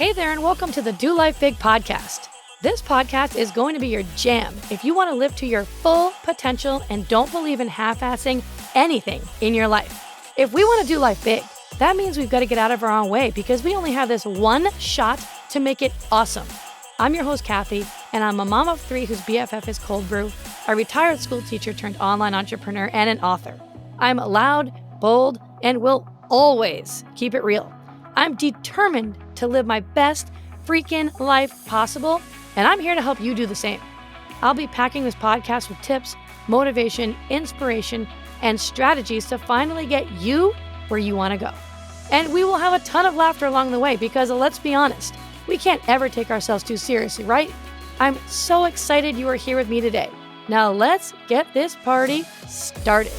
Hey there, and welcome to the Do Life Big podcast. This podcast is going to be your jam if you want to live to your full potential and don't believe in half-assing anything in your life. If we want to do life big, that means we've got to get out of our own way because we only have this one shot to make it awesome. I'm your host, Kathy, and I'm a mom of three whose BFF is cold brew, a retired school teacher turned online entrepreneur, and an author. I'm loud, bold, and will always keep it real. I'm determined to live my best freaking life possible, and I'm here to help you do the same. I'll be packing this podcast with tips, motivation, inspiration, and strategies to finally get you where you want to go. And we will have a ton of laughter along the way because, let's be honest, we can't ever take ourselves too seriously, right? I'm so excited you are here with me today. Now let's get this party started.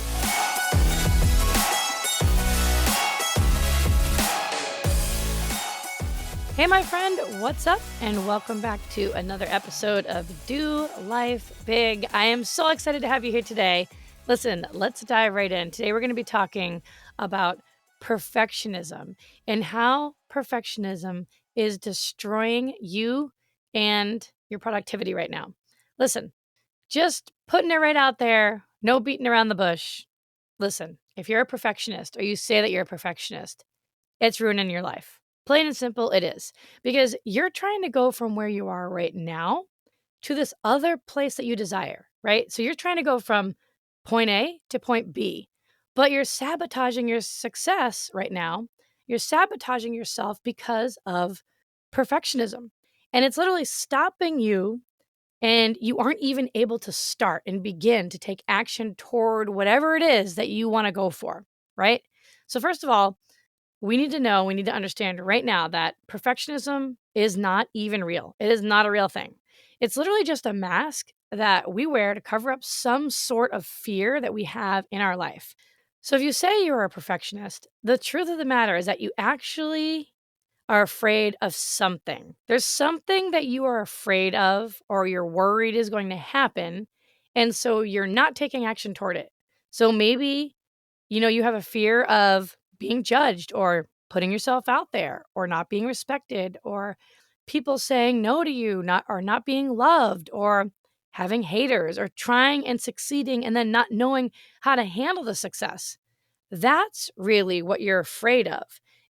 Hey, my friend, what's up? And welcome back to another episode of Do Life Big. I am so excited to have you here today. Listen, let's dive right in. Today, we're going to be talking about perfectionism and how perfectionism is destroying you and your productivity right now. Listen, just putting it right out there, no beating around the bush. Listen, if you're a perfectionist or you say that you're a perfectionist, it's ruining your life. Plain and simple, it is. Because you're trying to go from where you are right now to this other place that you desire, right? So you're trying to go from point A to point B, but you're sabotaging your success right now. You're sabotaging yourself because of perfectionism. And it's literally stopping you, and you aren't even able to start and begin to take action toward whatever it is that you want to go for, right? So, first of all, we need to understand right now that perfectionism is not even real. It is not a real thing. It's literally just a mask that we wear to cover up some sort of fear that we have in our life. So if you say you're a perfectionist, the truth of the matter is that you actually are afraid of something. There's something that you are afraid of or you're worried is going to happen. And so you're not taking action toward it. So maybe you have a fear of being judged or putting yourself out there or not being respected or people saying no to you, not being loved or having haters or trying and succeeding and then not knowing how to handle the success. That's really what you're afraid of.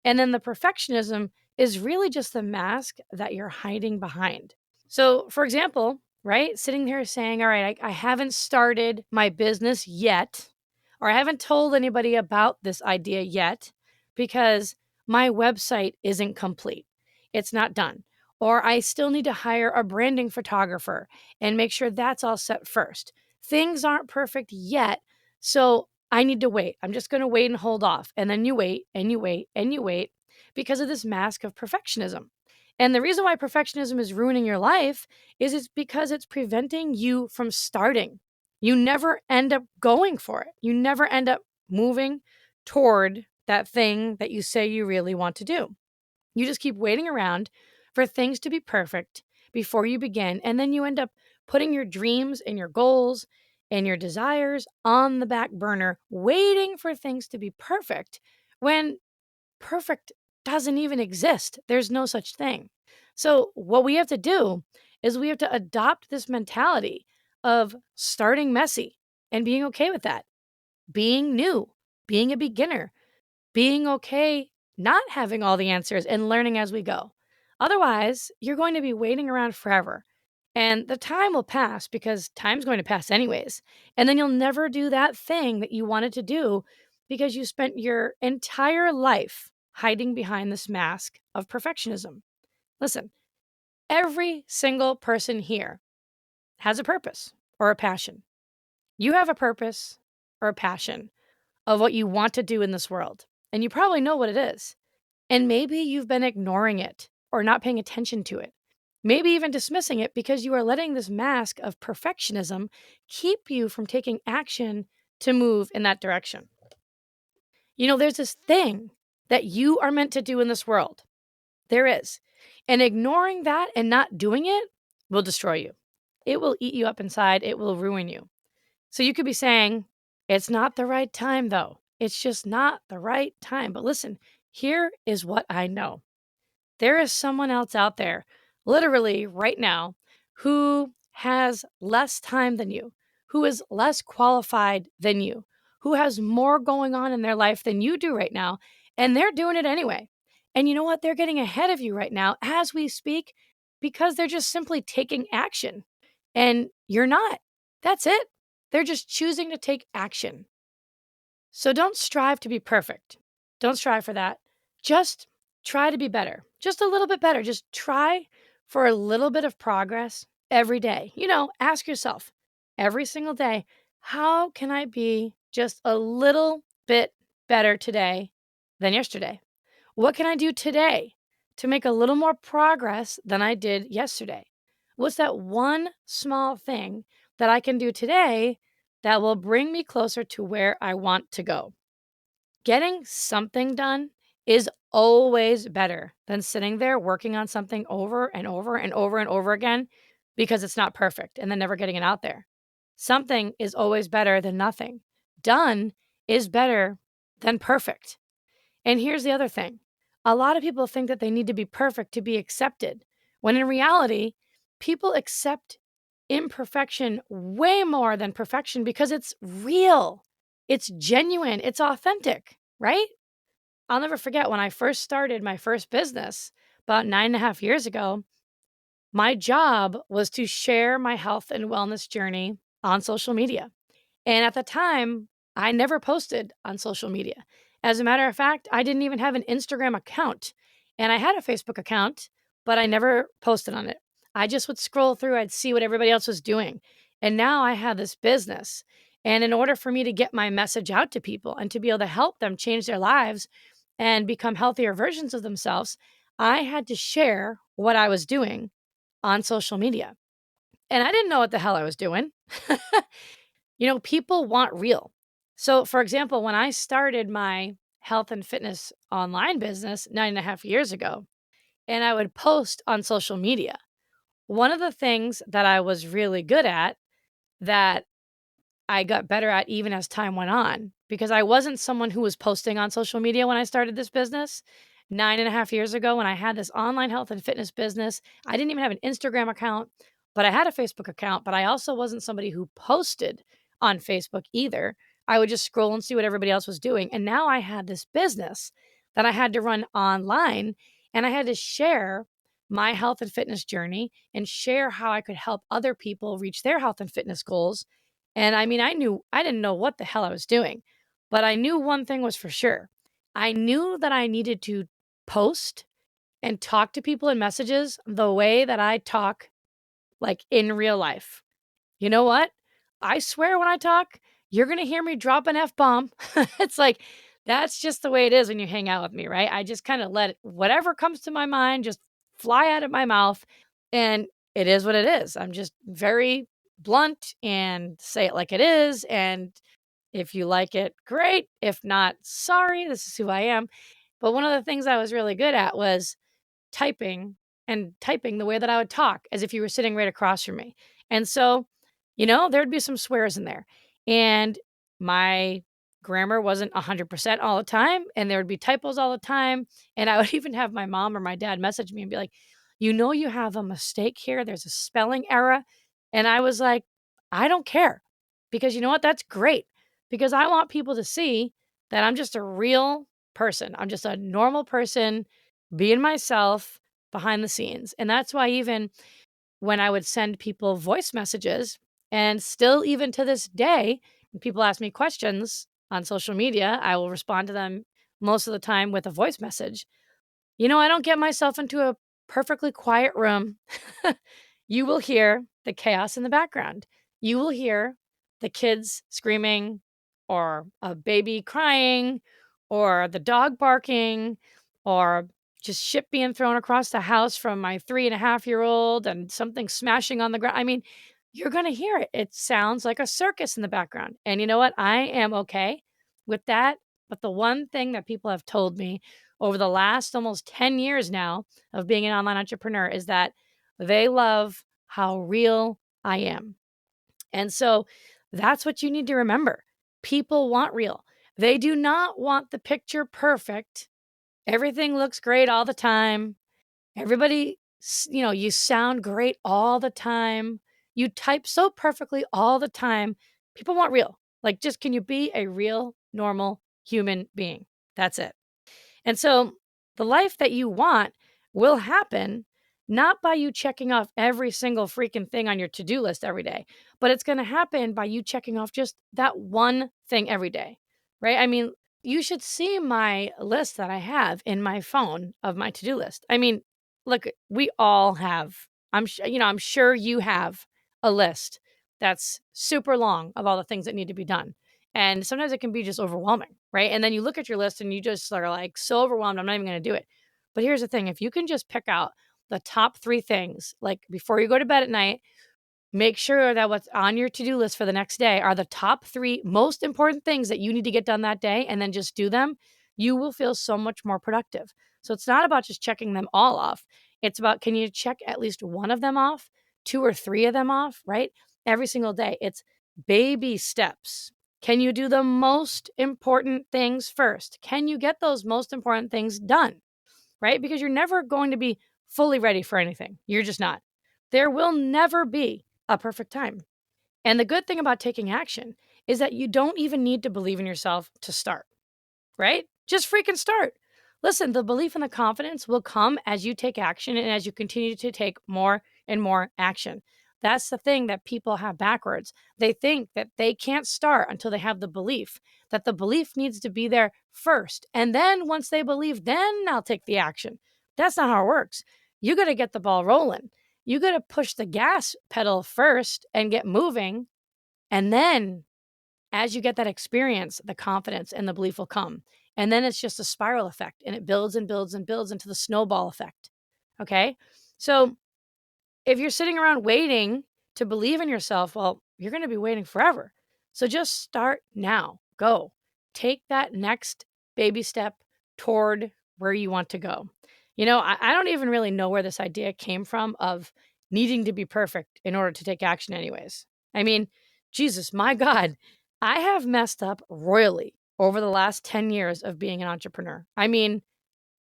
And then the perfectionism is really just the mask that you're hiding behind. So, for example, right, sitting there saying, all right, I haven't started my business yet, or I haven't told anybody about this idea yet because my website isn't complete. It's not done. Or I still need to hire a branding photographer and make sure that's all set first. Things aren't perfect yet, so I need to wait. I'm just going to wait and hold off. And then you wait and you wait and you wait because of this mask of perfectionism. And the reason why perfectionism is ruining your life is it's because it's preventing you from starting. You never end up going for it. You never end up moving toward that thing that you say you really want to do. You just keep waiting around for things to be perfect before you begin. And then you end up putting your dreams and your goals and your desires on the back burner, waiting for things to be perfect when perfect doesn't even exist. There's no such thing. So, what we have to do is we have to adopt this mentality of starting messy and being okay with that, being new, being a beginner, being okay not having all the answers and learning as we go. Otherwise, you're going to be waiting around forever. And the time will pass because time's going to pass anyways. And then you'll never do that thing that you wanted to do because you spent your entire life hiding behind this mask of perfectionism. Listen, every single person here has a purpose or a passion. You have a purpose or a passion of what you want to do in this world, and you probably know what it is. And maybe you've been ignoring it or not paying attention to it. Maybe even dismissing it because you are letting this mask of perfectionism keep you from taking action to move in that direction. There's this thing that you are meant to do in this world. There is. And ignoring that and not doing it will destroy you. It will eat you up inside. It will ruin you. So you could be saying, it's not the right time, though. It's just not the right time. But listen, here is what I know. there is someone else out there, literally right now, who has less time than you, who is less qualified than you, who has more going on in their life than you do right now, and they're doing it anyway. And you know what? They're getting ahead of you right now as we speak because they're just simply taking action. And you're not. That's it. They're just choosing to take action. So don't strive to be perfect. Don't strive for that. Just try to be better. Just a little bit better. Just try for a little bit of progress every day. Ask yourself every single day, how can I be just a little bit better today than yesterday? What can I do today to make a little more progress than I did yesterday? What's that one small thing that I can do today that will bring me closer to where I want to go? Getting something done is always better than sitting there working on something over and over and over and over again because it's not perfect and then never getting it out there. Something is always better than nothing. Done is better than perfect. And here's the other thing, a lot of people think that they need to be perfect to be accepted, when in reality, people accept imperfection way more than perfection because it's real, it's genuine, it's authentic, right? I'll never forget when I first started my first business about 9.5 years ago. My job was to share my health and wellness journey on social media. And at the time, I never posted on social media. As a matter of fact, I didn't even have an Instagram account. And I had a Facebook account, but I never posted on it. I just would scroll through, I'd see what everybody else was doing. And now I have this business. And in order for me to get my message out to people and to be able to help them change their lives and become healthier versions of themselves, I had to share what I was doing on social media. And I didn't know what the hell I was doing. People want real. So, for example, when I started my health and fitness online business 9.5 years ago, and I would post on social media, one of the things that I was really good at that I got better at even as time went on, because I wasn't someone who was posting on social media when I started this business. 9.5 years ago, when I had this online health and fitness business, I didn't even have an Instagram account, but I had a Facebook account, but I also wasn't somebody who posted on Facebook either. I would just scroll and see what everybody else was doing. And now I had this business that I had to run online, and I had to share my health and fitness journey and share how I could help other people reach their health and fitness goals. And I mean, I didn't know what the hell I was doing, but I knew one thing was for sure. I knew that I needed to post and talk to people in messages the way that I talk, like in real life. You know what? I swear when I talk, you're going to hear me drop an F bomb. It's like, that's just the way it is when you hang out with me, right? I just kind of let whatever comes to my mind just fly out of my mouth. And it is what it is. I'm just very blunt and say it like it is. And if you like it, great. If not, sorry, this is who I am. But one of the things I was really good at was typing and typing the way that I would talk as if you were sitting right across from me. And so, there'd be some swears in there. And my grammar wasn't 100% all the time. And there would be typos all the time. And I would even have my mom or my dad message me and be like, you have a mistake here. There's a spelling error. And I was like, I don't care, because you know what? That's great, because I want people to see that I'm just a real person. I'm just a normal person being myself behind the scenes. And that's why even when I would send people voice messages, and still even to this day, when people ask me questions on social media, I will respond to them most of the time with a voice message. I don't get myself into a perfectly quiet room. You will hear the chaos in the background. You will hear the kids screaming, or a baby crying, or the dog barking, or just shit being thrown across the house from my 3.5-year-old and something smashing on the ground. I mean, you're going to hear it. It sounds like a circus in the background. And you know what? I am okay with that. But the one thing that people have told me over the last almost 10 years now of being an online entrepreneur is that they love how real I am. And so that's what you need to remember. People want real. They do not want the picture perfect. Everything looks great all the time. Everybody, you sound great all the time. You type so perfectly all the time. People want real. Like, just can you be a real, normal human being? That's it. And so the life that you want will happen not by you checking off every single freaking thing on your to do list every day, but it's going to happen by you checking off just that one thing every day, right? I mean, you should see my list that I have in my phone of my to do list. I mean, look, we all have, I'm sure you have a list that's super long of all the things that need to be done. And sometimes it can be just overwhelming, right? And then you look at your list and you just are like so overwhelmed, I'm not even going to do it. But here's the thing, if you can just pick out the top three things, like before you go to bed at night, make sure that what's on your to do list for the next day are the top three most important things that you need to get done that day, and then just do them. You will feel so much more productive. So it's not about just checking them all off. It's about, can you check at least one of them off, two or three of them off, right? Every single day. It's baby steps. Can you do the most important things first? Can you get those most important things done? Right? Because you're never going to be fully ready for anything. You're just not. There will never be a perfect time. And the good thing about taking action is that you don't even need to believe in yourself to start, right? Just freaking start. Listen, the belief and the confidence will come as you take action and as you continue to take more and more action. That's the thing that people have backwards. They think that they can't start until they have the belief, that the belief needs to be there first. And then once they believe, then I'll take the action. That's not how it works. You got to get the ball rolling. You got to push the gas pedal first and get moving. And then as you get that experience, the confidence and the belief will come. And then it's just a spiral effect and it builds and builds and builds into the snowball effect. Okay. So if you're sitting around waiting to believe in yourself, well, you're going to be waiting forever. So just start now. Go. Take that next baby step toward where you want to go. I don't even really know where this idea came from of needing to be perfect in order to take action, anyways. I mean, Jesus, my God, I have messed up royally over the last 10 years of being an entrepreneur. I mean,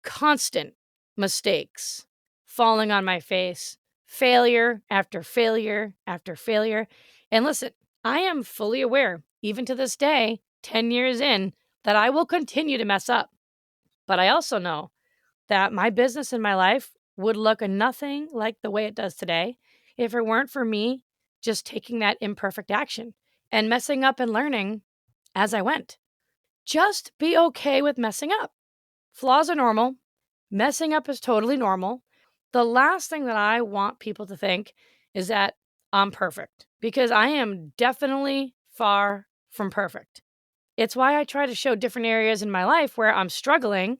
constant mistakes, falling on my face, failure after failure after failure. And listen, I am fully aware, even to this day, 10 years in, that I will continue to mess up. But I also know that my business and my life would look nothing like the way it does today if it weren't for me just taking that imperfect action and messing up and learning as I went. Just be okay with messing up. Flaws are normal. Messing up is totally normal. The last thing that I want people to think is that I'm perfect, because I am definitely far from perfect. It's why I try to show different areas in my life where I'm struggling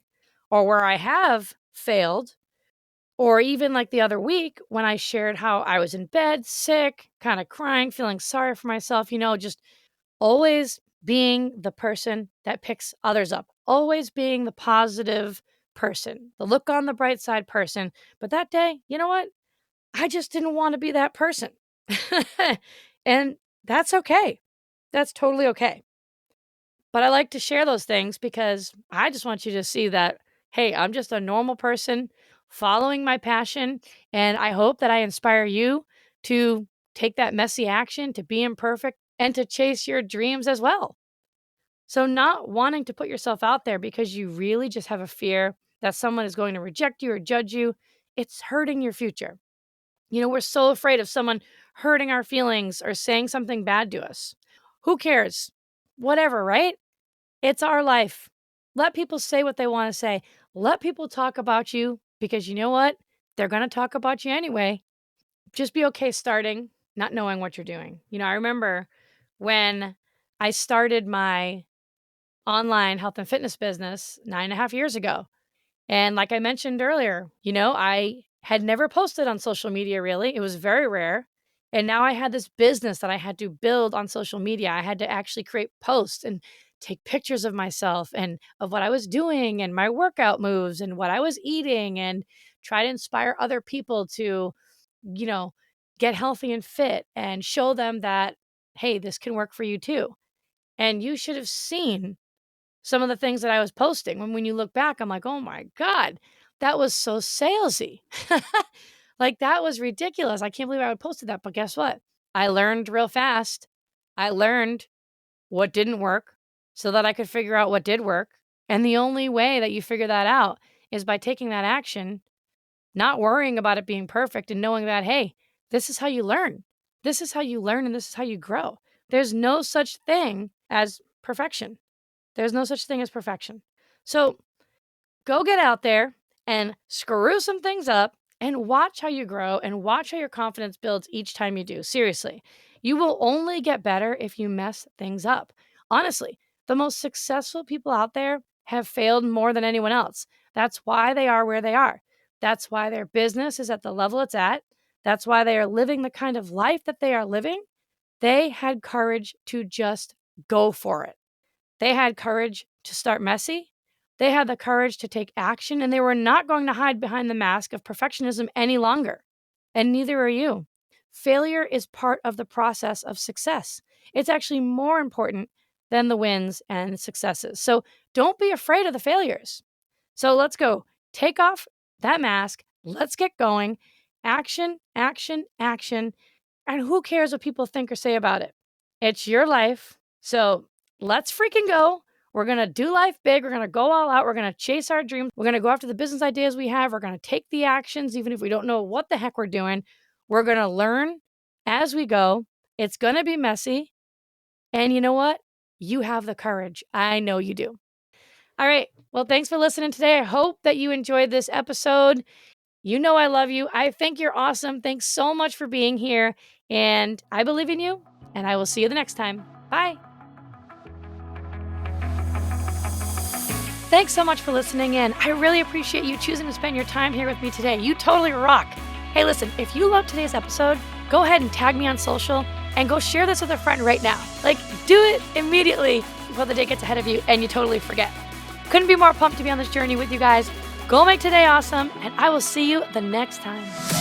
or where I have failed. Or even like the other week when I shared how I was in bed, sick, kind of crying, feeling sorry for myself, just always being the person that picks others up, always being the positive person, the look on the bright side person. But that day, you know what? I just didn't want to be that person. And that's okay. That's totally okay. But I like to share those things because I just want you to see that, hey, I'm just a normal person following my passion. And I hope that I inspire you to take that messy action, to be imperfect, and to chase your dreams as well. So, not wanting to put yourself out there because you really just have a fear that someone is going to reject you or judge you, it's hurting your future. We're so afraid of someone hurting our feelings or saying something bad to us. Who cares? Whatever, right? It's our life. Let people say what they want to say. Let people talk about you because you know what? They're going to talk about you anyway. Just be okay starting, not knowing what you're doing. I remember when I started my online health and fitness business 9.5 years ago. And like I mentioned earlier, I had never posted on social media really. It was very rare. And now I had this business that I had to build on social media. I had to actually create posts and take pictures of myself and of what I was doing and my workout moves and what I was eating and try to inspire other people to, you know, get healthy and fit and show them that, hey, this can work for you too. And you should have seen some of the things that I was posting. When you look back, I'm like, "Oh my god." That was so salesy. Like, that was ridiculous. I can't believe I would posted that, but guess what? I learned real fast. I learned what didn't work so that I could figure out what did work. And the only way that you figure that out is by taking that action, not worrying about it being perfect, and knowing that, hey, this is how you learn. This is how you learn, and this is how you grow. There's no such thing as perfection. There's no such thing as perfection. So go get out there and screw some things up and watch how you grow and watch how your confidence builds each time you do. Seriously, you will only get better if you mess things up. Honestly, the most successful people out there have failed more than anyone else. That's why they are where they are. That's why their business is at the level it's at. That's why they are living the kind of life that they are living. They had courage to just go for it. They had courage to start messy. They had the courage to take action, and they were not going to hide behind the mask of perfectionism any longer. And neither are you. Failure is part of the process of success. It's actually more important than the wins and successes. So don't be afraid of the failures. So let's go. Take off that mask. Let's get going. Action, action, action. And who cares what people think or say about it? It's your life. So let's freaking go. We're going to do life big. We're going to go all out. We're going to chase our dreams. We're going to go after the business ideas we have. We're going to take the actions, even if we don't know what the heck we're doing. We're going to learn as we go. It's going to be messy. And you know what? You have the courage. I know you do. All right. Well, thanks for listening today. I hope that you enjoyed this episode. You know I love you. I think you're awesome. Thanks so much for being here. And I believe in you. And I will see you the next time. Bye. Thanks so much for listening in. I really appreciate you choosing to spend your time here with me today. You totally rock. Hey, listen, if you loved today's episode, go ahead and tag me on social and go share this with a friend right now. Like, do it immediately before the day gets ahead of you and you totally forget. Couldn't be more pumped to be on this journey with you guys. Go make today awesome, and I will see you the next time.